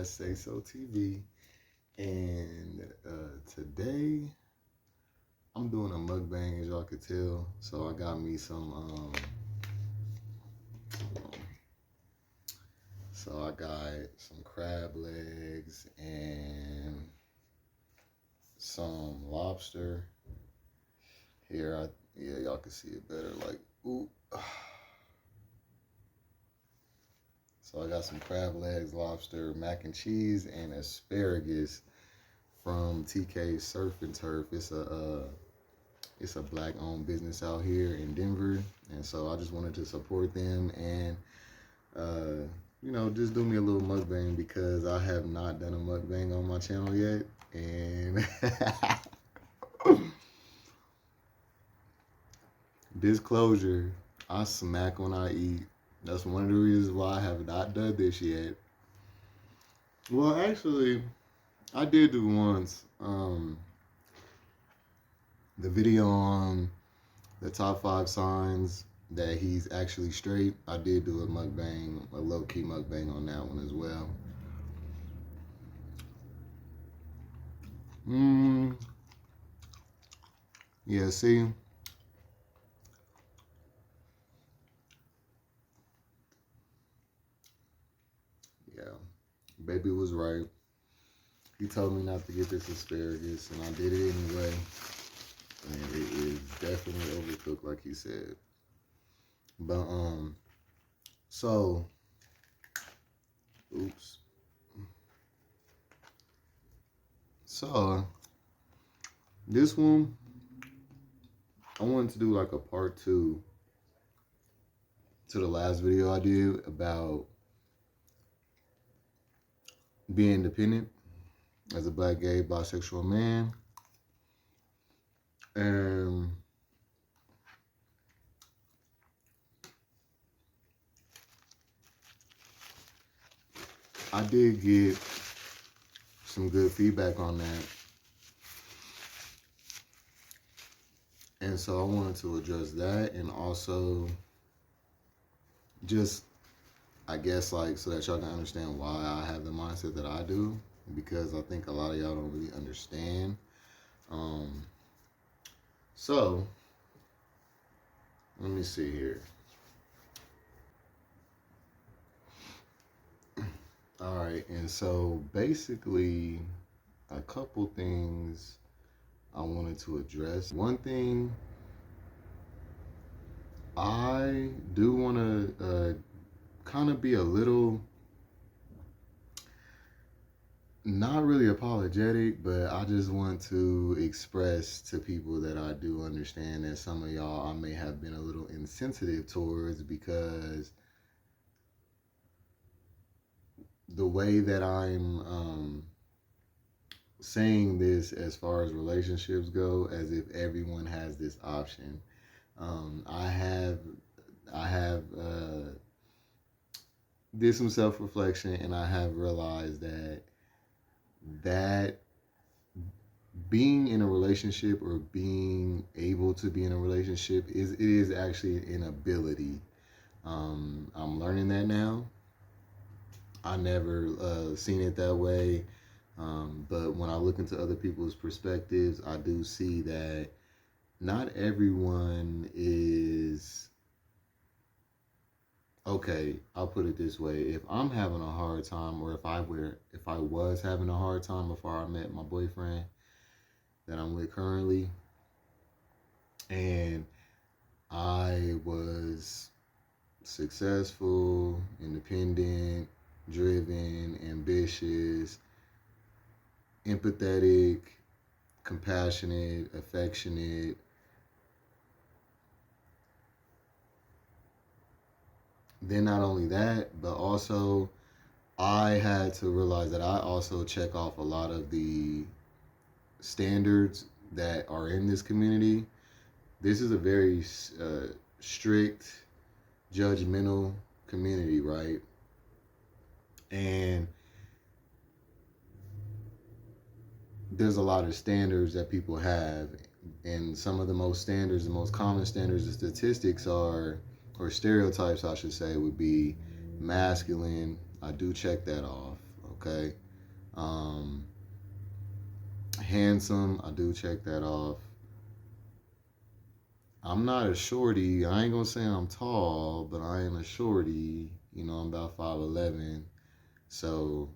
Say So TV, and today I'm doing a mukbang, as y'all could tell. So I got me some. So I got some crab legs and some lobster. Here, yeah, y'all can see it better. Like, ooh. So I got some crab legs, lobster, mac and cheese, and asparagus from TK Surf and Turf. It's a black-owned business out here in Denver, and so I just wanted to support them and just do me a little mukbang because I have not done a mukbang on my channel yet, and disclosure, I smack when I eat. That's one of the reasons why I have not done this yet. Well, actually, I did do once. The video on the top 5 signs that he's actually straight. I did do a mukbang, a low-key mukbang on that one as well. Yeah, see? Yeah, baby was right. He told me not to get this asparagus, and I did it anyway. And it is definitely overcooked, like he said. But, so, oops. So, this one, I wanted to do like a part 2 to the last video I did about being independent as a black gay bisexual man. And I did get some good feedback on that. And so I wanted to address that, and also just, I guess, like, so that y'all can understand why I have the mindset that I do, because I think a lot of y'all don't really understand. So let me see here. All right, and so basically a couple things I wanted to address. One thing, I do want to kind of be a little, not really apologetic, but I just want to express to people that I do understand that some of y'all I may have been a little insensitive towards, because the way that I'm saying this as far as relationships go, as if everyone has this option. I have did some self-reflection, and I have realized that being in a relationship, or being able to be in a relationship, is actually an ability. I'm learning that now. I never seen it that way, but when I look into other people's perspectives, I do see that not everyone is okay. I'll put it this way: if I'm having a hard time, or if I was having a hard time before I met my boyfriend that I'm with currently, and I was successful, independent, driven, ambitious, empathetic, compassionate, affectionate, then not only that, but also I had to realize that I also check off a lot of the standards that are in this community. This is a very strict, judgmental community, right? And there's a lot of standards that people have, and some of the most common standards and statistics are, or stereotypes I should say, would be masculine. I do check that off, Okay. Um, Handsome, I do check that off. I'm not a shorty. I ain't gonna say I'm tall, but I ain't a shorty. You know, I'm about 5'11". So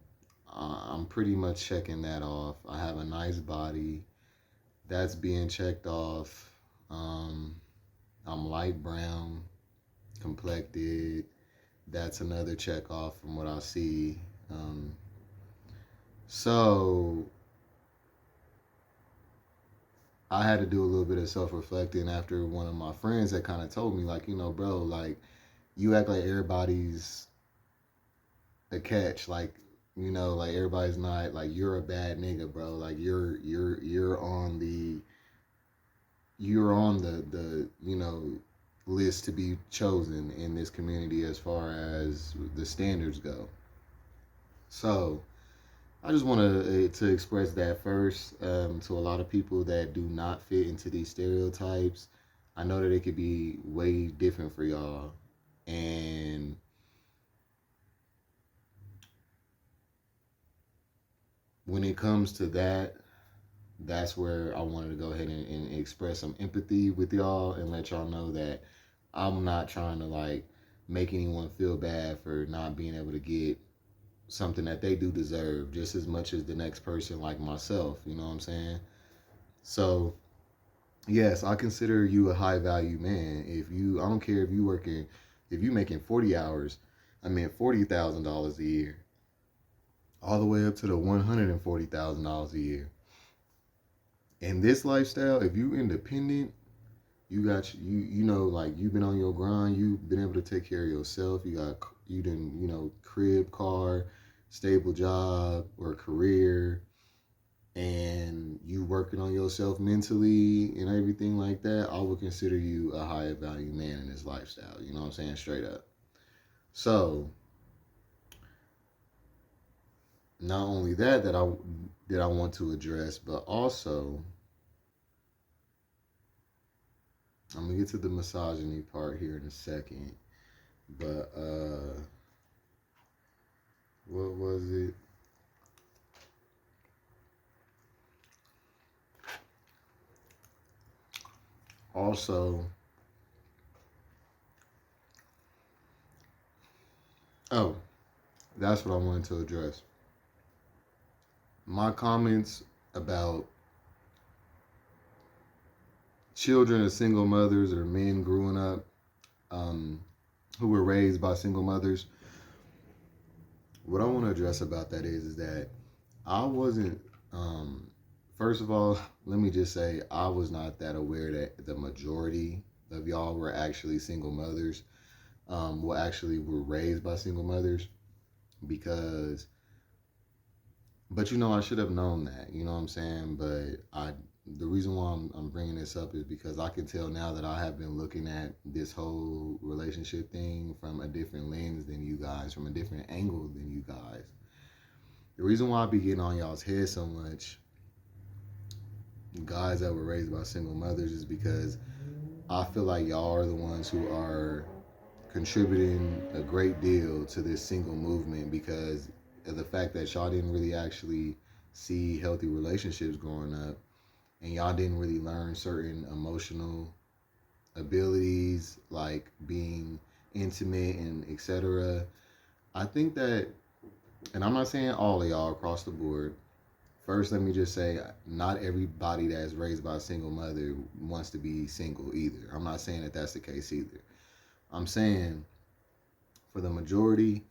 I'm pretty much checking that off. I have a nice body. That's being checked off. Um, I'm light brown, complected. That's another check off from what I see. Um, so I had to do a little bit of self reflecting after one of my friends that kind of told me, like, bro, like, you act like everybody's a catch. Like, like everybody's not, like, you're a bad nigga, bro. Like, you're on the list to be chosen in this community as far as the standards go. So I just wanted to express that first, to a lot of people that do not fit into these stereotypes. I know that it could be way different for y'all. And when it comes to that, that's where I wanted to go ahead and express some empathy with y'all and let y'all know that I'm not trying to, like, make anyone feel bad for not being able to get something that they do deserve just as much as the next person, like myself. You know what I'm saying? So yes, I consider you a high value man. I don't care if you making 40 hours, I mean $40,000 a year, all the way up to the $140,000 a year. In this lifestyle, if you independent, like, you've been on your grind, you've been able to take care of yourself. You didn't, crib, car, stable job or career, and you working on yourself mentally and everything like that, I would consider you a higher value man in this lifestyle. You know what I'm saying? Straight up. So not only that I want to address, but also I'm gonna get to the misogyny part here in a second. But what was it? Also, oh, that's what I wanted to address. My comments about children of single mothers or men growing up, um, who were raised by single mothers. What I want to address about that is that I wasn't. First of all, let me just say I was not that aware that the majority of y'all were actually single mothers. Actually were raised by single mothers, because, but I should have known that. You know what I'm saying? But the reason why I'm bringing this up is because I can tell now that I have been looking at this whole relationship thing from a different lens than you guys, from a different angle than you guys. The reason why I be getting on y'all's head so much, guys that were raised by single mothers, is because I feel like y'all are the ones who are contributing a great deal to this single movement, because of the fact that y'all didn't really actually see healthy relationships growing up, and y'all didn't really learn certain emotional abilities like being intimate and etc. I think that, and I'm not saying all of y'all across the board. First, let me just say, not everybody that's raised by a single mother wants to be single either. I'm not saying that that's the case either. I'm saying, for the majority,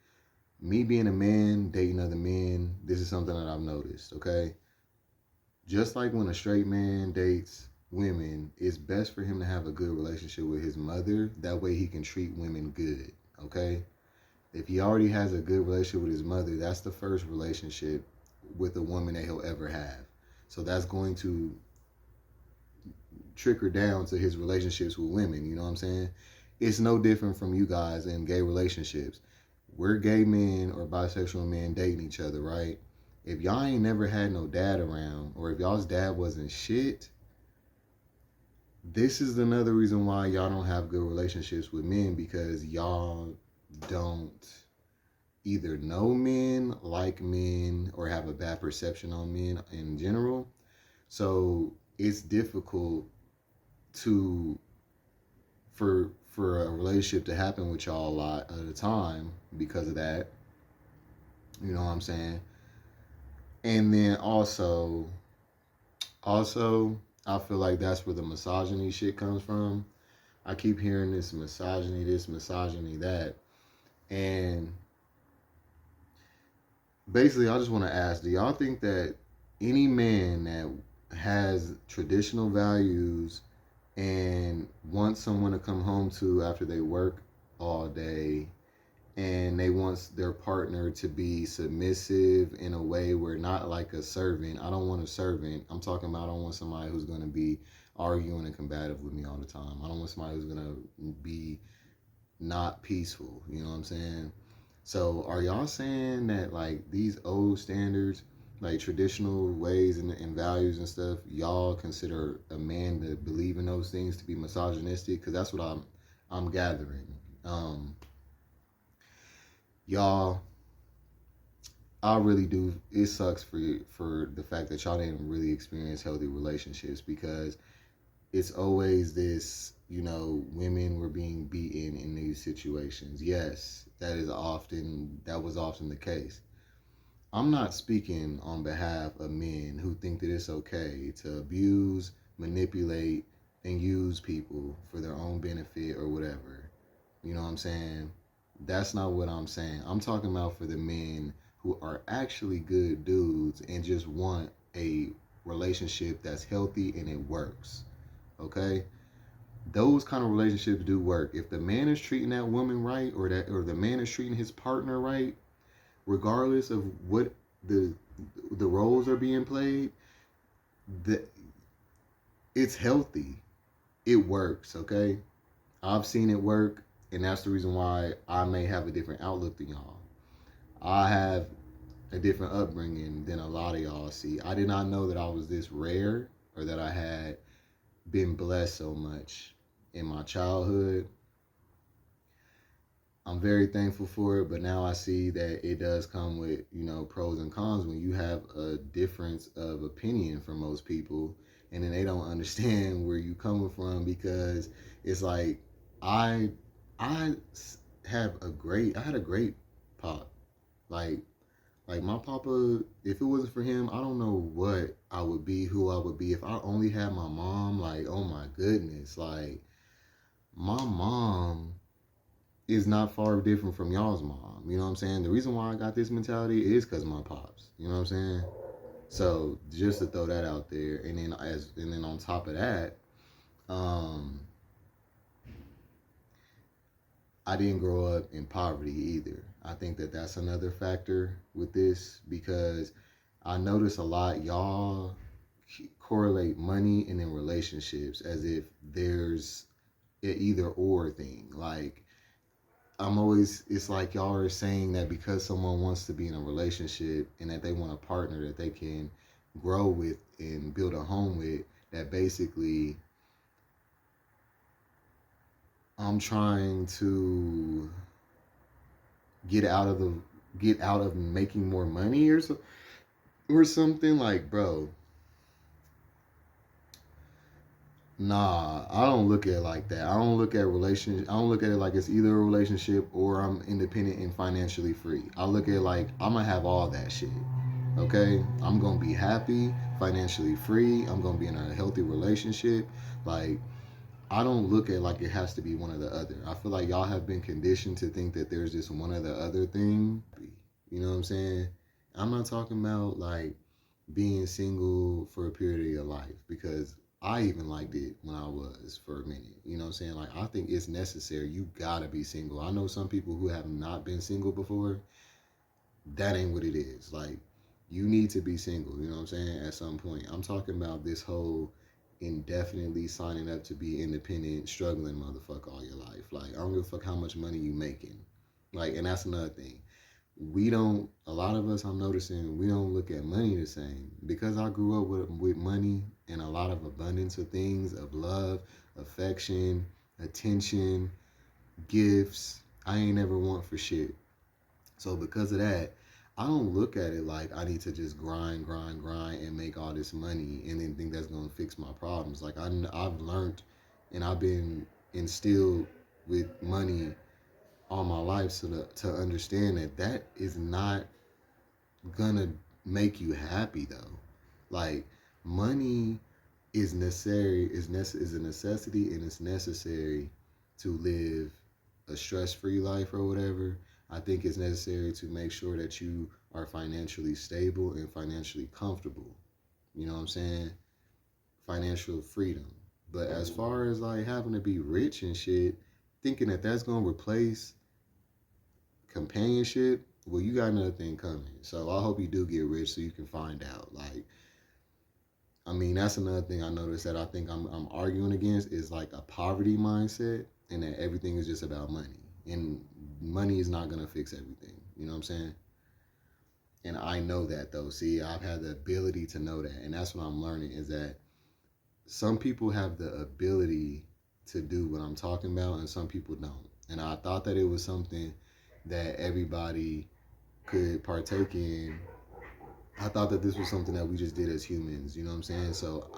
me being a man, dating other men, this is something that I've noticed, okay? Just like when a straight man dates women, it's best for him to have a good relationship with his mother. That way he can treat women good, okay? If he already has a good relationship with his mother, that's the first relationship with a woman that he'll ever have. So that's going to trickle down to his relationships with women, you know what I'm saying? It's no different from you guys in gay relationships. We're gay men or bisexual men dating each other, right? If y'all ain't never had no dad around, or if y'all's dad wasn't shit, this is another reason why y'all don't have good relationships with men, because y'all don't either know men, like men, or have a bad perception on men in general. So it's difficult to for a relationship to happen with y'all a lot of the time because of that. You know what I'm saying? And then also, I feel like that's where the misogyny shit comes from. I keep hearing this misogyny, that. And basically, I just want to ask, do y'all think that any man that has traditional values and wants someone to come home to after they work all day, and they want their partner to be submissive in a way where, not like a servant. I don't want a servant. I'm talking about, I don't want somebody who's going to be arguing and combative with me all the time. I don't want somebody who's going to be not peaceful. You know what I'm saying? So are y'all saying that like these old standards, like traditional ways and values and stuff, y'all consider a man to believe in those things to be misogynistic? Because that's what I'm gathering. Um, y'all, I really do. It sucks for the fact that y'all didn't really experience healthy relationships, because it's always this, women were being beaten in these situations. Yes, that was often the case. I'm not speaking on behalf of men who think that it's okay to abuse, manipulate, and use people for their own benefit or whatever. You know what I'm saying? That's not what I'm saying. I'm talking about for the men who are actually good dudes and just want a relationship that's healthy and it works. Okay? Those kind of relationships do work. If the man is treating that woman right, or the man is treating his partner right, regardless of what the the roles are being played, the it's healthy. It works, okay? I've seen it work, and that's the reason why I may have a different outlook than y'all. I have a different upbringing than a lot of y'all see. I did not know that I was this rare, or that I had been blessed so much in my childhood. I'm very thankful for it, but now I see that it does come with, pros and cons when you have a difference of opinion from most people, and then they don't understand where you coming from, because it's like I I I had a great pop. Like my papa, if it wasn't for him, I don't know what I would be, who I would be if I only had my mom. Like, oh my goodness, like my mom is not far different from y'all's mom. You know what I'm saying? The reason why I got this mentality is because of my pops. You know what I'm saying? So just to throw that out there, and then on top of that, um, I didn't grow up in poverty either. I think that that's another factor with this, because I notice a lot y'all correlate money and then relationships as if there's an either or thing. Like, it's like y'all are saying that because someone wants to be in a relationship and that they want a partner that they can grow with and build a home with, that basically I'm trying to get out of the get out of making more money, or something. Like, bro, nah, I don't look at it like that. I don't look at it like it's either a relationship or I'm independent and financially free. I look at it like I'm gonna have all that shit. Okay? I'm gonna be happy, financially free. I'm gonna be in a healthy relationship. Like, I don't look at it like it has to be one or the other. I feel like y'all have been conditioned to think that there's this one or the other thing. You know what I'm saying? I'm not talking about like being single for a period of your life, because I even liked it when I was for a minute. You know what I'm saying? Like, I think it's necessary. You gotta be single. I know some people who have not been single before. That ain't what it is. Like, you need to be single. You know what I'm saying? At some point, I'm talking about this whole indefinitely signing up to be independent, struggling motherfucker all your life. Like, I don't give a fuck how much money you making. Like, and that's another thing. A lot of us, I'm noticing, we don't look at money the same. Because I grew up with money and a lot of abundance of things, of love, affection, attention, gifts, I ain't never want for shit. So because of that, I don't look at it like I need to just grind, and make all this money and then think that's going to fix my problems. Like I've learned and I've been instilled with money all my life so to understand that that is not gonna make you happy though. Like money is necessary is a necessity, and it's necessary to live a stress-free life or whatever. I think it's necessary to make sure that you are financially stable and financially comfortable. You know what I'm saying? Financial freedom. But as far as like having to be rich and shit, thinking that that's gonna replace companionship, well, you got another thing coming. So I hope you do get rich so you can find out. Like, I mean, that's another thing I noticed that I think I'm arguing against is like a poverty mindset, and that everything is just about money. And money is not going to fix everything. You know what I'm saying? And I know that though. See, I've had the ability to know that. And that's what I'm learning is that some people have the ability to do what I'm talking about and some people don't. And I thought that it was something that everybody could partake in. I thought that this was something that we just did as humans, you know what I'm saying? So,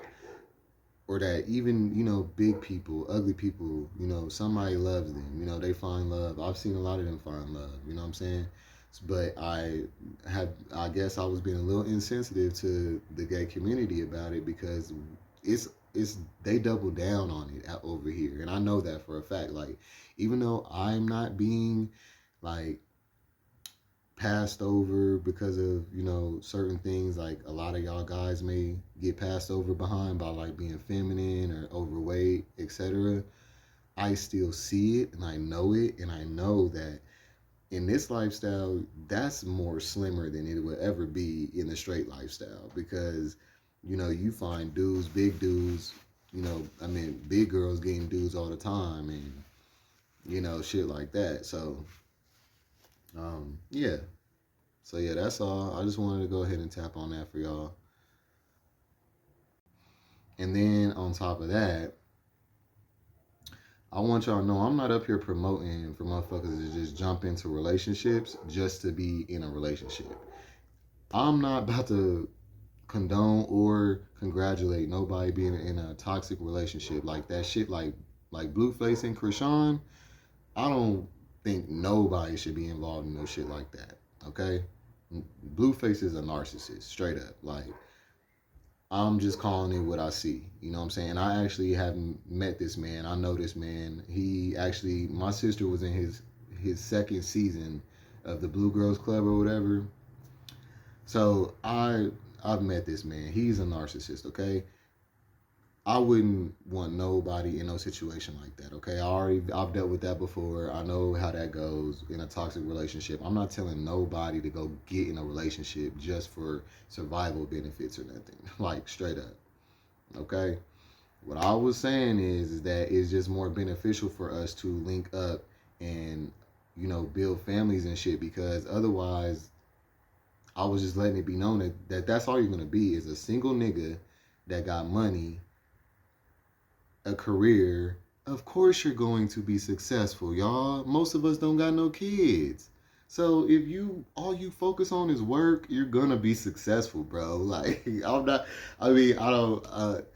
or that even, big people, ugly people, somebody loves them, they find love. I've seen a lot of them find love, you know what I'm saying? But I guess I was being a little insensitive to the gay community about it because it's, they double down on it over here. And I know that for a fact. Like, even though I'm not being like passed over because of certain things, like a lot of y'all guys may get passed over behind by like being feminine or overweight, etc. I still see it and I know it, and I know that in this lifestyle that's more slimmer than it would ever be in the straight lifestyle, because you find dudes, big dudes, I mean big girls getting dudes all the time, and shit like that. So yeah. So yeah, that's all. I just wanted to go ahead and tap on that for y'all. And then on top of that, I want y'all to know I'm not up here promoting for motherfuckers to just jump into relationships just to be in a relationship. I'm not about to condone or congratulate nobody being in a toxic relationship like that shit, like Blueface and Krishan. I don't think nobody should be involved in no shit like that. Okay? Blueface is a narcissist, straight up. Like, I'm just calling it what I see. You know what I'm saying? I actually haven't met this man. I know this man. He actually, my sister was in his second season of the Blue Girls Club or whatever. So I've met this man. He's a narcissist. Okay, I wouldn't want nobody in no situation like that. Okay, I've dealt with that before. I know how that goes in a toxic relationship. I'm not telling nobody to go get in a relationship just for survival benefits or nothing. Like, straight up. Okay, what I was saying is that it's just more beneficial for us to link up and build families and shit, because otherwise I was just letting it be known that that's all you're gonna be is a single nigga that got money, a career. Of course you're going to be successful, y'all. Most of us don't got no kids. So if all you focus on is work, you're gonna be successful, bro. Like, I'm not, I mean, I don't,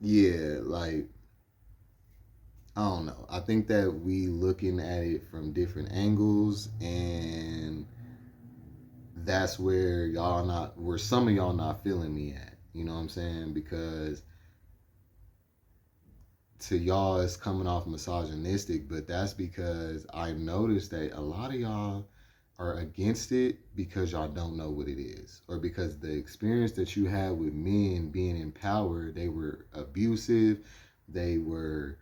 yeah, like, I don't know. I think that we looking at it from different angles, and that's where some of y'all not feeling me at. You know what I'm saying? Because to y'all it's coming off misogynistic, but that's because I noticed that a lot of y'all are against it because y'all don't know what it is, or because the experience that you had with men being in power, they were abusive, they were,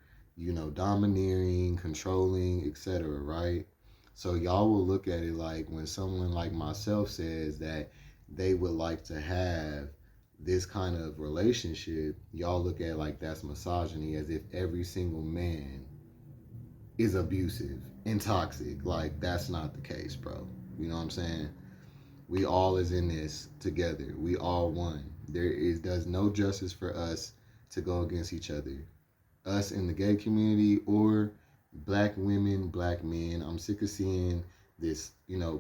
domineering, controlling, etc., right? So y'all will look at it like when someone like myself says that they would like to have this kind of relationship, y'all look at it like that's misogyny, as if every single man is abusive and toxic. Like, that's not the case, bro. You know what I'm saying? We all is in this together. We all one. Does no justice for us to go against each other. Us in the gay community or black women, black men. I'm sick of seeing this,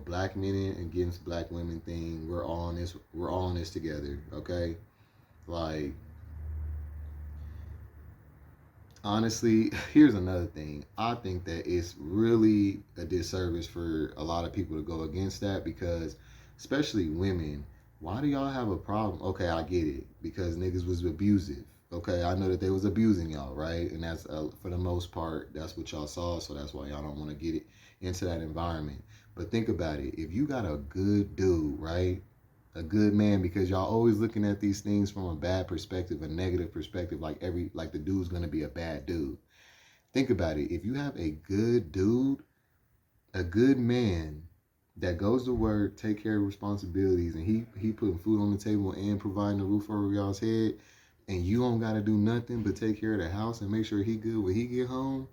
black men against black women thing. We're all in this. We're all in this together. Okay, like honestly, here's another thing. I think that it's really a disservice for a lot of people to go against that because, especially women, why do y'all have a problem? Okay, I get it because niggas was abusive. Okay, I know that they was abusing y'all, right? And that's for the most part, that's what y'all saw. So that's why y'all don't want to get it into that environment. But think about it. If you got a good dude, right? A good man, because y'all always looking at these things from a bad perspective, a negative perspective, like the dude's gonna be a bad dude. Think about it. If you have a good dude, a good man that goes to work, take care of responsibilities, and he putting food on the table and providing a roof over y'all's head, and you don't gotta do nothing but take care of the house and make sure he good when he get home.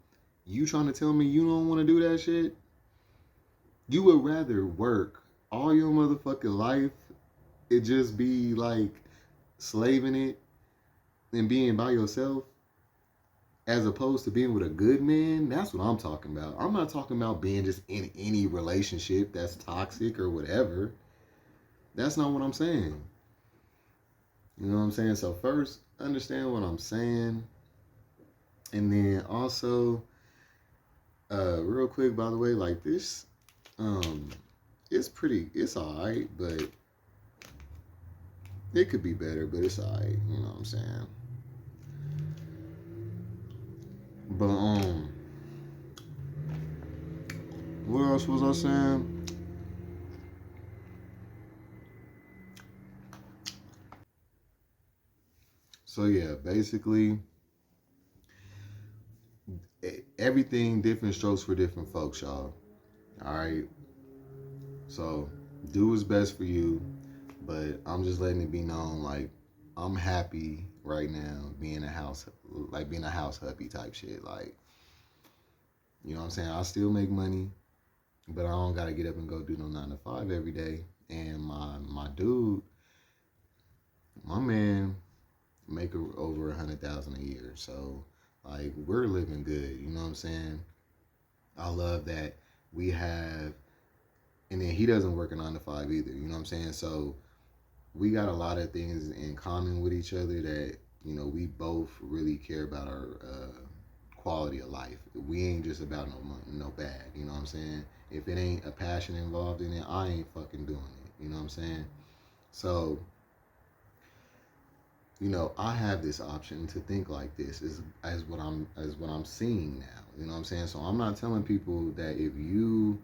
You trying to tell me you don't want to do that shit? You would rather work all your motherfucking life, it just be like slaving it and being by yourself as opposed to being with a good man. That's what I'm talking about. I'm not talking about being just in any relationship that's toxic or whatever. That's not what I'm saying. You know what I'm saying? So first, understand what I'm saying. And then also, real quick, by the way, like this, um, it's alright, but it could be better, but it's alright, you know what I'm saying? But what else was I saying? So yeah, basically everything different strokes for different folks, y'all. All right. So do what's best for you, but I'm just letting it be known, like I'm happy right now being being a house hubby type shit. Like, you know what I'm saying? I still make money, but I don't gotta get up and go do no 9 to 5 every day. And my dude, my man, make over 100,000 a year. So like we're living good. You know what I'm saying? I love that we have, and then he doesn't work a 9 to 5 either. You know what I'm saying? So we got a lot of things in common with each other that we both really care about our quality of life. We ain't just about no bad. You know what I'm saying? If it ain't a passion involved in it, I ain't fucking doing it. You know what I'm saying? So I have this option to think like this as what I'm seeing now. You know what I'm saying? So I'm not telling people that if you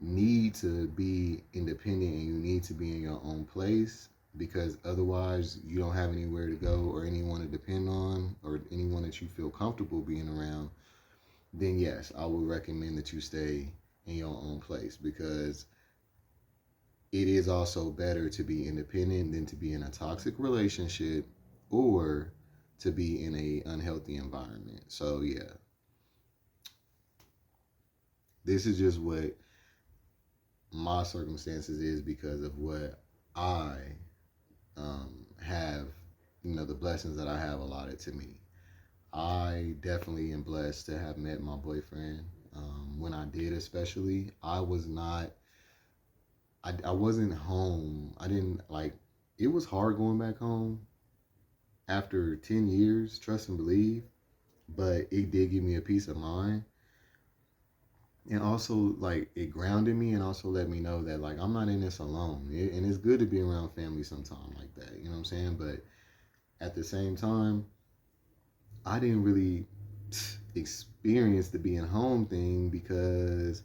need to be independent and you need to be in your own place because otherwise you don't have anywhere to go or anyone to depend on or anyone that you feel comfortable being around, then yes, I would recommend that you stay in your own place because it is also better to be independent than to be in a toxic relationship or to be in a unhealthy environment. So yeah, this is just what my circumstances is because of what I have, the blessings that I have allotted to me. I definitely am blessed to have met my boyfriend. When I did, especially, I wasn't home. I didn't like, it was hard going back home after 10 years, trust and believe, but it did give me a peace of mind. And also, like, it grounded me and also let me know that, like, I'm not in this alone. And it's good to be around family sometime like that, you know what I'm saying? But at the same time, I didn't really experience the being home thing because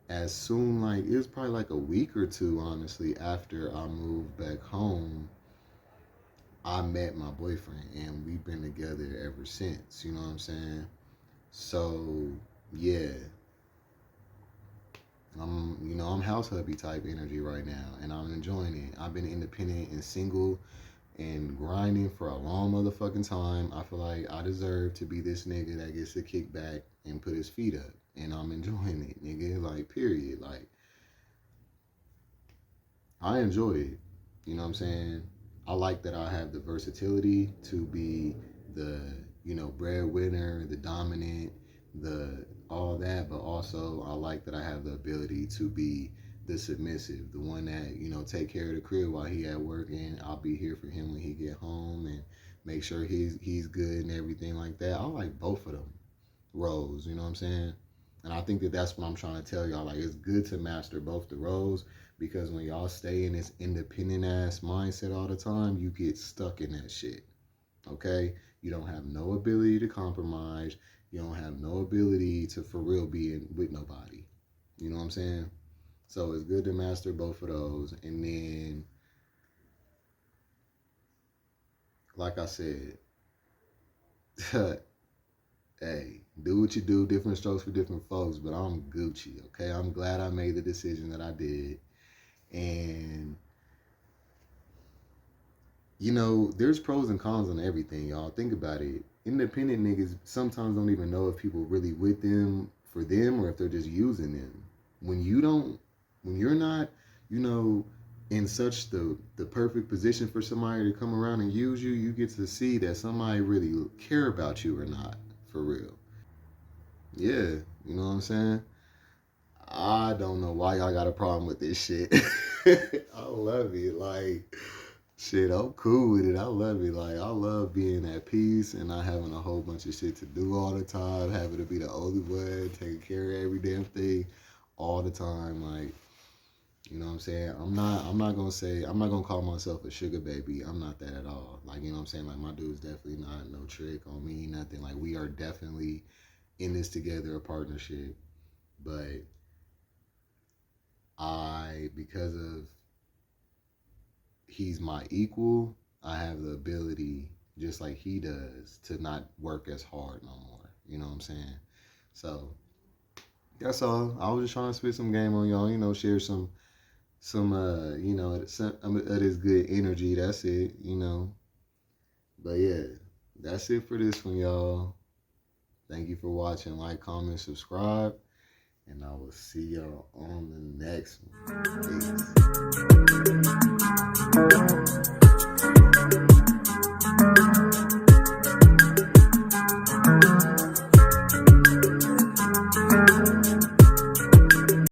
as soon, like, it was probably like a week or two, honestly, after I moved back home, I met my boyfriend and we've been together ever since, you know what I'm saying? So, yeah, I'm house hubby type energy right now and I'm enjoying it. I've been independent and single and grinding for a long motherfucking time. I feel like I deserve to be this nigga that gets to kick back and put his feet up. And I'm enjoying it, nigga. Like, period. Like, I enjoy it. You know what I'm saying? I like that I have the versatility to be the, breadwinner, the dominant, the all that, but also I like that I have the ability to be the submissive, the one that, you know, take care of the crib while he at work, and I'll be here for him when he get home and make sure he's good and everything like that. I like both of them roles, you know what I'm saying? And I think that that's what I'm trying to tell y'all. Like, it's good to master both the roles, because when y'all stay in this independent ass mindset all the time, you get stuck in that shit. Okay? You don't have no ability to compromise. You don't have no ability to for real be with nobody. You know what I'm saying? So it's good to master both of those. And then, like I said, hey, do what you do, different strokes for different folks, but I'm Gucci, okay? I'm glad I made the decision that I did. And, you know, there's pros and cons on everything, y'all. Think about it. Independent niggas sometimes don't even know if people really with them for them or if they're just using them. When you're not, you know, in such the perfect position for somebody to come around and use you, you get to see that somebody really care about you or not, for real. Yeah, you know what I'm saying? I don't know why y'all got a problem with this shit. I love it. Like, shit, I'm cool with it. I love it. Like, I love being at peace and not having a whole bunch of shit to do all the time, having to be the only one, taking care of every damn thing all the time. Like, you know what I'm saying? I'm not gonna call myself a sugar baby. I'm not that at all. Like, you know what I'm saying? Like, my dude's definitely not no trick on me, nothing. Like, we are definitely in this together, a partnership. But because of he's my equal, I have the ability, just like he does, to not work as hard no more. You know what I'm saying? So that's all. I was just trying to spit some game on y'all. You know, share some you know, some of this good energy. That's it. You know. But yeah, that's it for this one, y'all. Thank you for watching. Like, comment, subscribe, and I will see y'all on the next one. Peace.